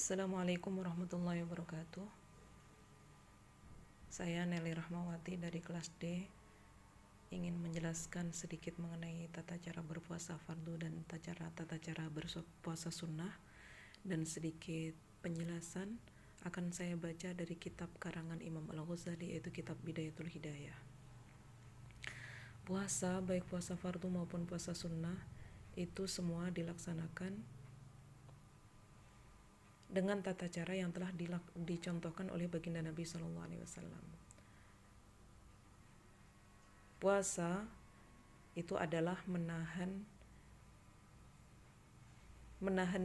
Assalamualaikum warahmatullahi wabarakatuh. Saya Nelly Rahmawati dari kelas D ingin menjelaskan sedikit mengenai tata cara berpuasa fardu dan tata cara berpuasa sunnah, dan sedikit penjelasan akan saya baca dari kitab karangan Imam Al-Ghazali, yaitu kitab Bidayatul Hidayah. Puasa, baik puasa fardu maupun puasa sunnah, itu semua dilaksanakan dengan tata cara yang telah dicontohkan oleh baginda Nabi SAW. Puasa itu adalah menahan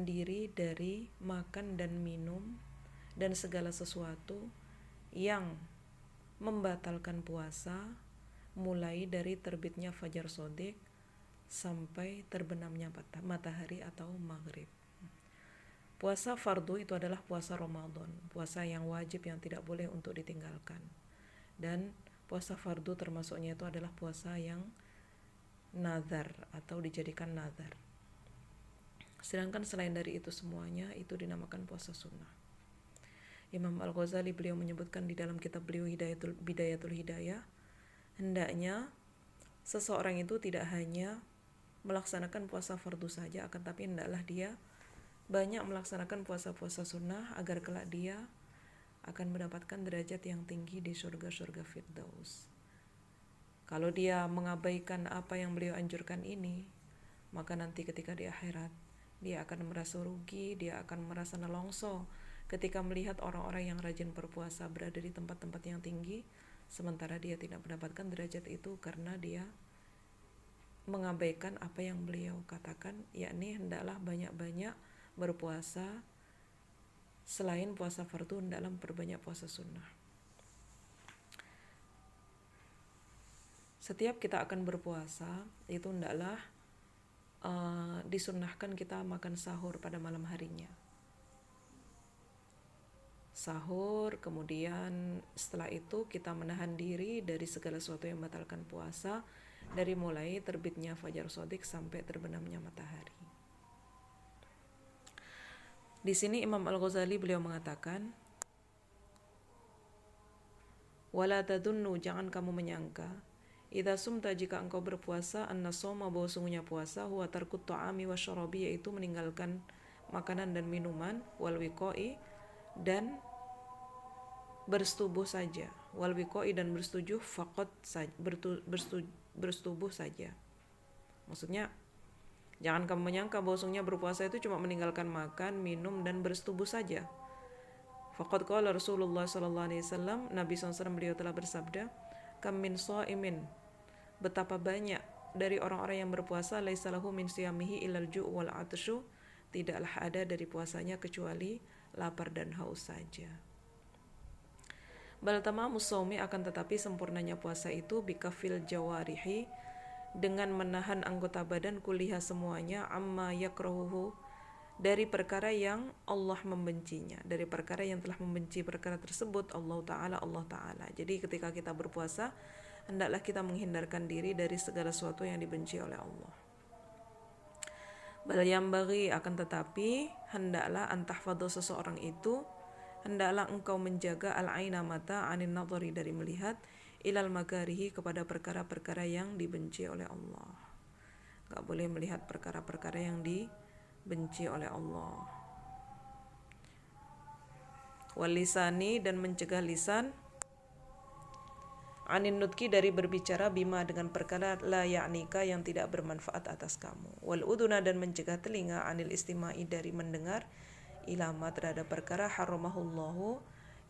diri dari makan dan minum dan segala sesuatu yang membatalkan puasa, mulai dari terbitnya fajar shodiq sampai terbenamnya matahari atau maghrib. Puasa fardu itu adalah puasa Ramadan, puasa yang wajib yang tidak boleh untuk ditinggalkan. Dan puasa fardu termasuknya itu adalah puasa yang nazar atau dijadikan nazar. Sedangkan selain dari itu semuanya itu dinamakan puasa sunnah. Imam Al-Ghazali beliau menyebutkan di dalam kitab beliau Bidayatul Hidayah, hendaknya seseorang itu tidak hanya melaksanakan puasa fardu saja, akan tapi hendaklah dia banyak melaksanakan puasa-puasa sunnah agar kelak dia akan mendapatkan derajat yang tinggi di surga-surga Firdaus. Kalau dia mengabaikan apa yang beliau anjurkan ini, maka nanti ketika di akhirat dia akan merasa rugi, dia akan merasa nelongso ketika melihat orang-orang yang rajin berpuasa berada di tempat-tempat yang tinggi, sementara dia tidak mendapatkan derajat itu karena dia mengabaikan apa yang beliau katakan, yakni hendaklah banyak-banyak berpuasa. Selain puasa fardu, hendaklah perbanyak puasa sunnah. Setiap kita akan berpuasa itu hendaklah disunnahkan kita makan sahur pada malam harinya. Sahur, kemudian setelah itu kita menahan diri dari segala sesuatu yang membatalkan puasa, dari mulai terbitnya fajar shodiq sampai terbenamnya matahari. Di sini Imam Al-Ghazali beliau mengatakan, wala tadunnu, jangan kamu menyangka, idza sumta, jika engkau berpuasa, anna soma, bahwa sungguhnya puasa, huwa tarkut ta'ami wa syarabi, yaitu meninggalkan makanan dan minuman, wal wiqai, dan bersetubuh saja, wal wiqai, dan bersetujuh, faqat bersetubuh saja. Maksudnya, jangan kamu menyangka bahwasanya berpuasa itu cuma meninggalkan makan, minum, dan bersetubuh saja. Faqad qala Rasulullah sallallahu alaihi wasallam, Nabi SAW beliau telah bersabda, kam min shaimin, betapa banyak dari orang-orang yang berpuasa, laisa lahu min siyamihi illal ju' wal 'atshu, tidaklah ada dari puasanya kecuali lapar dan haus saja. Bal tamamus shaumi, akan tetapi sempurnanya puasa itu bikafil jawarihi, dengan menahan anggota badan kuliha semuanya, amma yakrahuhu, dari perkara yang Allah membencinya, dari perkara yang telah membenci perkara tersebut Allah Ta'ala. Jadi ketika kita berpuasa, hendaklah kita menghindarkan diri dari segala sesuatu yang dibenci oleh Allah. Bal yambaghi, akan tetapi hendaklah antahfadhu, seseorang itu hendaklah engkau menjaga al-aina, mata, anin nadhari, dari melihat, ilal makarihi, kepada perkara-perkara yang dibenci oleh Allah. Gak boleh melihat perkara-perkara yang dibenci oleh Allah. Wal lisani, dan mencegah lisan, anin nutki, dari berbicara, bima, dengan perkara, la ya'nika, yang tidak bermanfaat atas kamu. Wal uduna, dan mencegah telinga, anil istima'i, dari mendengar, ilama, terhadap perkara, haramahullahu,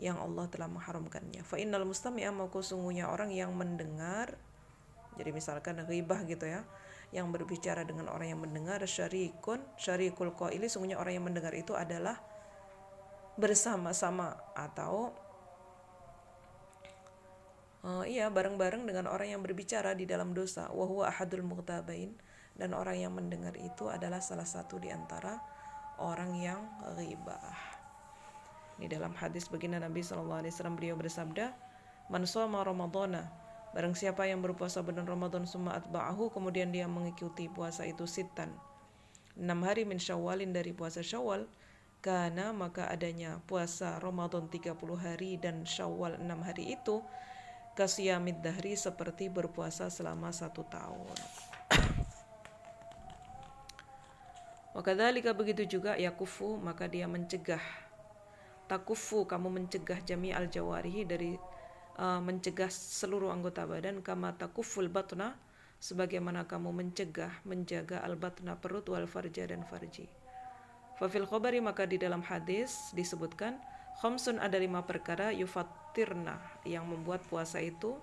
yang Allah telah mengharamkannya. Fa innal mustami'a, maka sungguhnya orang yang mendengar, jadi misalkan ghibah gitu ya, yang berbicara dengan orang yang mendengar, syarikul qaili, sungguhnya orang yang mendengar itu adalah bersama-sama atau bareng-bareng dengan orang yang berbicara di dalam dosa. Wa huwa ahadul mughtabain, dan orang yang mendengar itu adalah salah satu di antara orang yang ghibah. Di dalam hadis baginda Nabi SAW beliau bersabda, man shoma ramadhana, barang siapa yang berpuasa bulan Ramadan, summa atba'ahu, kemudian dia mengikuti puasa itu sittan, 6 hari, min syawalin, dari puasa Syawal, Karena maka adanya puasa Ramadan 30 hari dan Syawal 6 hari itu kasiyamid dahri seperti berpuasa selama 1 tahun. Wakadzalika begitu juga yakufu, maka dia mencegah. Takufu, kamu mencegah jami al jawarihi dari mencegah seluruh anggota badan, kama takuful batna, sebagaimana kamu mencegah menjaga al batna perut wal farja dan farji. Fafil khobari, maka di dalam hadis disebutkan khamsun, ada 5 perkara yufatirna yang membuat puasa itu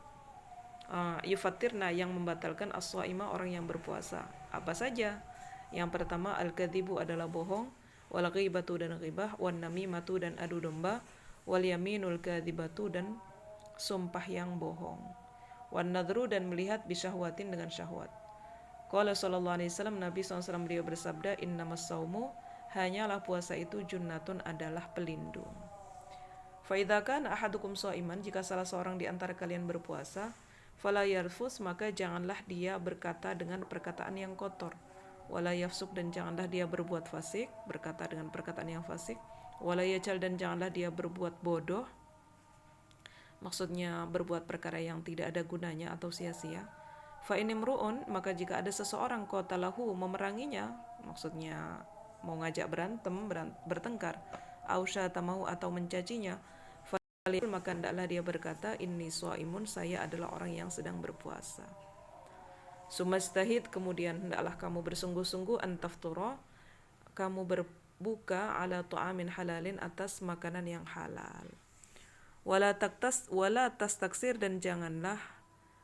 yufatirna yang membatalkan as-shaima orang yang berpuasa. Apa saja? Yang pertama al-kadzibu adalah bohong, wal ghibatu dan ghibah, wan namimatu dan adu domba, wal yaminul kadzibatu dan sumpah yang bohong, wan nadru dan melihat bisyahwatin dengan syahwat. Qala sallallahu alaihi wasallam, Nabi SAW beliau bersabda, innamas saumu, hanyalah puasa itu junnatun adalah pelindung. Fa idza kana ahadukum shaiman, jika salah seorang di antara kalian berpuasa, fala yarfus, maka janganlah dia berkata dengan perkataan yang kotor, wala yafsuk, dan janganlah dia berbuat fasik, berkata dengan perkataan yang fasik, wala yajal, dan janganlah dia berbuat bodoh, maksudnya berbuat perkara yang tidak ada gunanya atau sia-sia. Fa inimruun, maka jika ada seseorang qatalahu, memeranginya, maksudnya mau ngajak bertengkar, au syatamahu, atau mencacinya, maka hendaklah dia berkata, inni shaimun, saya adalah orang yang sedang berpuasa. Sumastahid, kemudian hendaklah kamu bersungguh-sungguh, antafturo, kamu berbuka, ala tu'amin halalin, atas makanan yang halal. Wala tastaksir, dan janganlah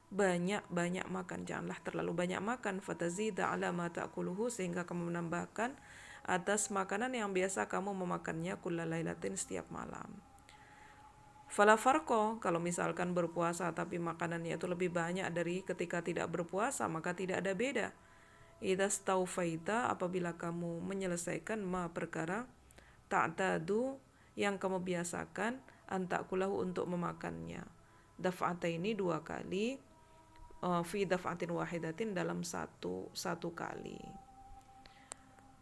banyak makan, janganlah terlalu banyak makan. Fatazida ala ma ta'kuluhu, sehingga kamu menambahkan atas makanan yang biasa kamu memakannya kullalailatin, setiap malam. Fala farqo, kalau misalkan berpuasa tapi makanannya itu lebih banyak dari ketika tidak berpuasa, maka tidak ada beda. Idza staufaita, apabila kamu menyelesaikan ma perkara, ta'tadu, yang kamu biasakan, antakulahu, untuk memakannya, daf'ataini, 2 kali, fi daf'atin wahidatin, dalam satu kali.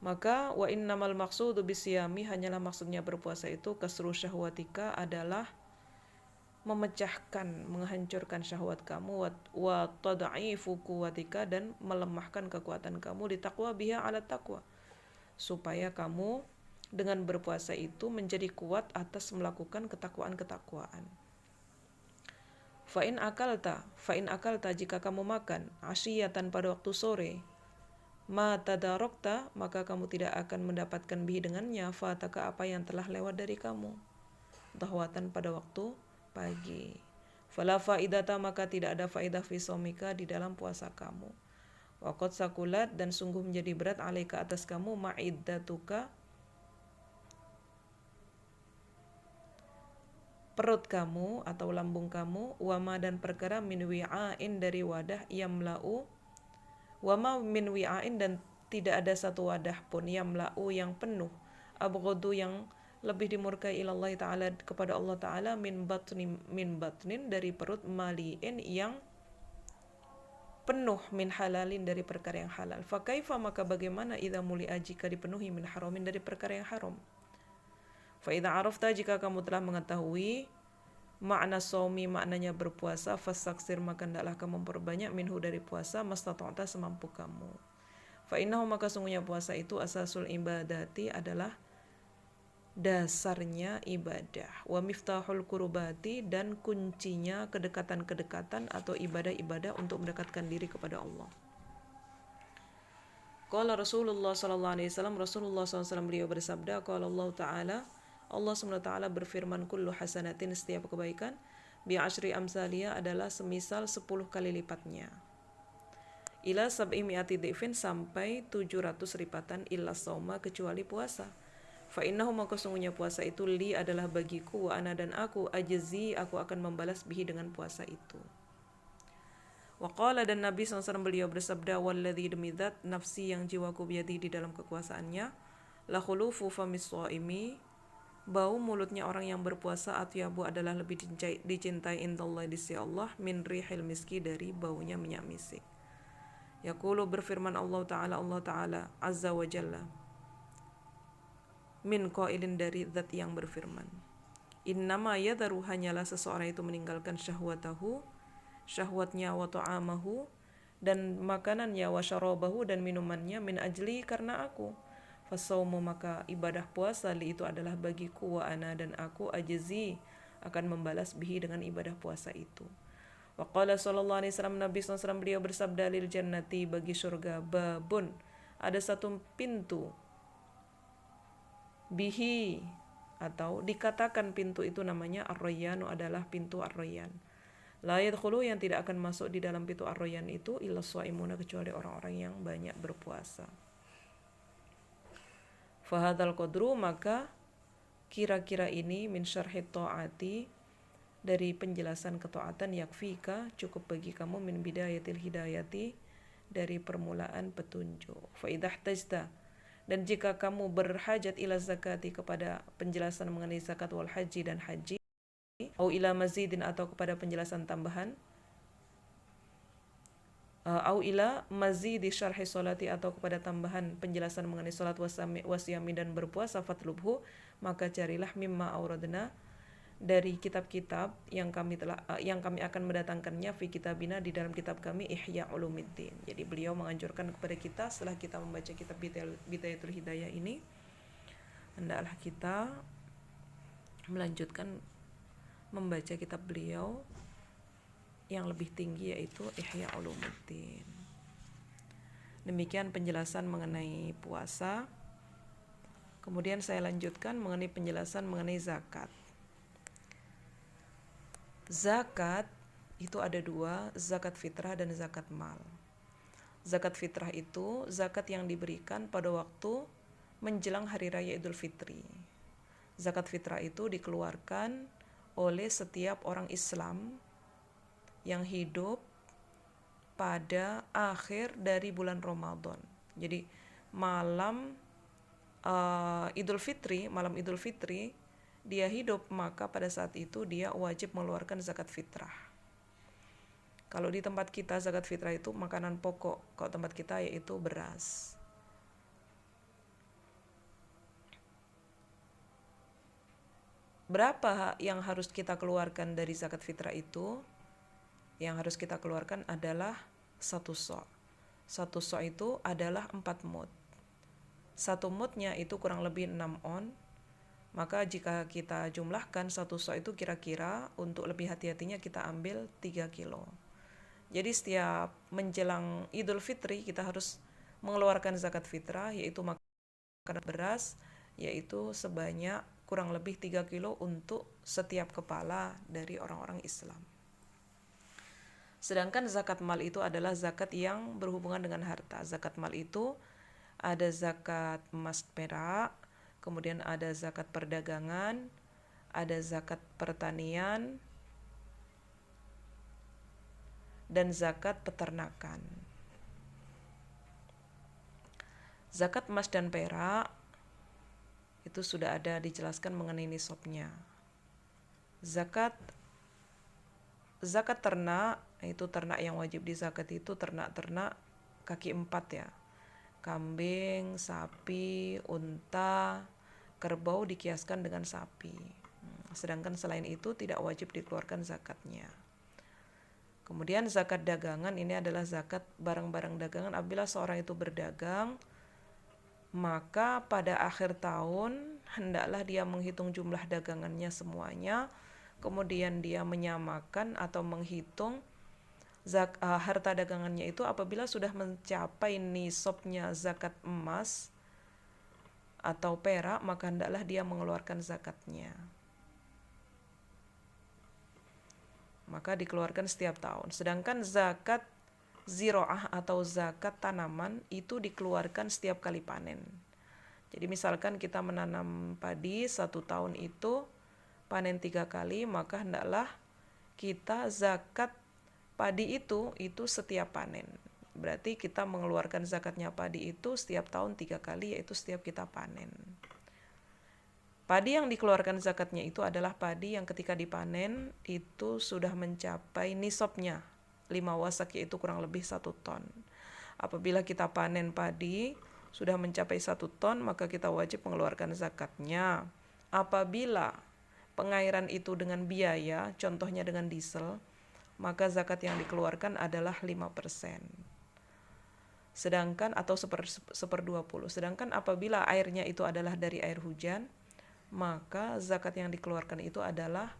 Maka wa innamal maqsudu bisyami, hanyalah maksudnya berpuasa itu kasru syahwatika, adalah memecahkan, menghancurkan syahwat kamu, wa tad'ifu quwwatika, dan melemahkan kekuatan kamu, ditaqwa biha ala taqwa, supaya kamu dengan berpuasa itu menjadi kuat atas melakukan ketakwaan-ketakwaan. Fa in akalta, jika kamu makan asyiyatan, pada waktu sore, ma tadarokta, maka kamu tidak akan mendapatkan bihi dengannya, fataka, apa yang telah lewat dari kamu, dahwatan, pada waktu pagi. Fala faidata, maka tidak ada faidah fi shaumika, di dalam puasa kamu. Wa qad sakulat, dan sungguh menjadi berat, alaika, atas kamu, ma'iddatuka, perut kamu atau lambung kamu, wama, dan perkara, min wi'ain, dari wadah, yamla'u, wama min wi'ain, dan tidak ada satu wadah pun, yamla'u, yang penuh, abghadu, yang lebih dimurkai ilallah ta'ala, kepada Allah ta'ala, min batnin, dari perut, mali'in, yang penuh, min halalin, dari perkara yang halal. Fakaifa, maka bagaimana, idza muli'a, jika dipenuhi, min haramin, dari perkara yang haram. Fa idza arafta, jika kamu telah mengetahui makna shaumi, maknanya berpuasa, fastaksir, maka hendaklah kamu memperbanyak, minhu, dari puasa, mastata'ta, semampu kamu. Fa innahu, maka sungguhnya puasa itu asasul ibadati, adalah dasarnya ibadah, wa miftahul kurubati, dan kuncinya kedekatan-kedekatan atau ibadah-ibadah untuk mendekatkan diri kepada Allah. Qala Rasulullah sallallahu alaihi wasallam, Rasulullah SAW beliau bersabda, qala Allah Ta'ala, Allah SWT berfirman, kullu hasanatin, setiap kebaikan, bi asyri amsalia, adalah semisal 10 kali lipatnya, ila sab'i mi'ati dhifin, sampai 700 lipatan, illa shauma, kecuali puasa. Fa innahu, maka sungguhnya puasa itu, li, adalah bagiku, wa ana, dan aku, ajzi, aku akan membalas bihi, dengan puasa itu. Wa qala, dan Nabi SAW beliau bersabda, walladzi, demi zat nafsi yang jiwaku biyadi, di dalam kekuasaannya, la khulufu famis shaimi, bau mulutnya orang yang berpuasa, atyabu, adalah lebih dicintai indallah, di sisi Allah, min rihil miski, dari baunya minyak misik. Yaqulu, berfirman Allah Ta'ala azza wa jalla, min qailin dari zat yang berfirman. Innama yadharu hanyalah seseorang itu meninggalkan syahwatahu, syahwatnya, wa ta'amahu, dan makanannya, wa syarabahu, dan minumannya, min ajli, karena aku. Fasaumu, maka ibadah puasa, li itu adalah bagiku, wa ana, dan aku, ajzi, akan membalas bihi dengan ibadah puasa itu. Wa qala sallallahu alaihi wasallam, Nabi SAW beliau bersabda, lil jannati, bagi surga, babun, ada satu pintu, bihi, atau dikatakan pintu itu namanya ar-rayyanu, adalah pintu ar-rayyan. La yadkhulu, yang tidak akan masuk di dalam pintu ar-rayyan itu illa shaimuna, kecuali orang-orang yang banyak berpuasa. Fahadzal qadru, maka kira-kira ini, min syarhi ta'ati, dari penjelasan ketaatan, yakfika, cukup bagi kamu, min bidayatil hidayati, dari permulaan petunjuk. Fa idza ihtajta, dan jika kamu berhajat ila zakati, kepada penjelasan mengenai zakat wal haji dan haji, au ila mazidin, atau kepada penjelasan tambahan, au ila mazidi syarhi salati, atau kepada tambahan penjelasan mengenai salat wasyami dan berpuasa, fatlubhu, maka carilah mimma auradna, dari kitab-kitab yang kami akan mendatangkannya, fi kitabina, di dalam kitab kami, Ihya Ulumuddin. Jadi beliau menganjurkan kepada kita, setelah kita membaca kitab Bidayatul Hidayah ini, hendaklah kita melanjutkan membaca kitab beliau yang lebih tinggi, yaitu Ihya Ulumuddin. Demikian penjelasan mengenai puasa. Kemudian saya lanjutkan mengenai penjelasan mengenai zakat. Zakat itu ada dua, zakat fitrah dan zakat mal. Zakat fitrah itu zakat yang diberikan pada waktu menjelang hari raya Idul Fitri. Zakat fitrah itu dikeluarkan oleh setiap orang Islam yang hidup pada akhir dari bulan Ramadan. Jadi malam Idul Fitri dia hidup, maka pada saat itu dia wajib mengeluarkan zakat fitrah. Kalau di tempat kita zakat fitrah itu makanan pokok, kalau tempat kita yaitu beras. Berapa yang harus kita keluarkan dari zakat fitrah itu? Yang harus kita keluarkan adalah 1 so'. 1 so' itu adalah 4 mud. 1 mudnya itu kurang lebih 6 on. Maka jika kita jumlahkan 1 so' itu kira-kira, untuk lebih hati-hatinya kita ambil 3 kilo. Jadi setiap menjelang Idul Fitri kita harus mengeluarkan zakat fitrah, yaitu makanan beras, yaitu sebanyak kurang lebih 3 kilo untuk setiap kepala dari orang-orang Islam. Sedangkan zakat mal itu adalah zakat yang berhubungan dengan harta. Zakat mal itu ada zakat emas perak, kemudian ada zakat perdagangan, ada zakat pertanian, dan zakat peternakan. Zakat emas dan perak itu sudah ada dijelaskan mengenai nisabnya. Zakat ternak, itu ternak yang wajib dizakat itu ternak-ternak kaki 4 ya. Kambing, sapi, unta, kerbau dikiaskan dengan sapi. Sedangkan selain itu tidak wajib dikeluarkan zakatnya. Kemudian zakat dagangan, ini adalah zakat barang-barang dagangan. Apabila seorang itu berdagang, maka pada akhir tahun hendaklah dia menghitung jumlah dagangannya semuanya, kemudian dia menyamakan atau menghitung harta dagangannya itu. Apabila sudah mencapai nisabnya zakat emas atau perak, maka hendaklah dia mengeluarkan zakatnya. Maka dikeluarkan setiap tahun. Sedangkan zakat ziro'ah atau zakat tanaman itu dikeluarkan setiap kali panen. Jadi misalkan kita menanam padi 1 tahun itu panen 3 kali, maka hendaklah kita zakat padi itu setiap panen. Berarti kita mengeluarkan zakatnya padi itu setiap tahun 3 kali, yaitu setiap kita panen. Padi yang dikeluarkan zakatnya itu adalah padi yang ketika dipanen itu sudah mencapai nisabnya 5 wasak, yaitu kurang lebih 1 ton. Apabila kita panen padi sudah mencapai 1 ton, maka kita wajib mengeluarkan zakatnya. Apabila pengairan itu dengan biaya, contohnya dengan diesel, maka zakat yang dikeluarkan adalah 5%. Sedangkan atau seper 20. Sedangkan apabila airnya itu adalah dari air hujan, maka zakat yang dikeluarkan itu adalah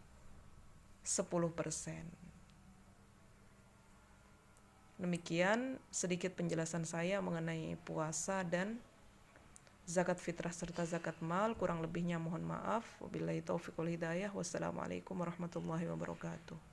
10%. Demikian sedikit penjelasan saya mengenai puasa dan zakat fitrah serta zakat mal. Kurang lebihnya mohon maaf. Wabillahi taufiq wal hidayah. Wassalamualaikum warahmatullahi wabarakatuh.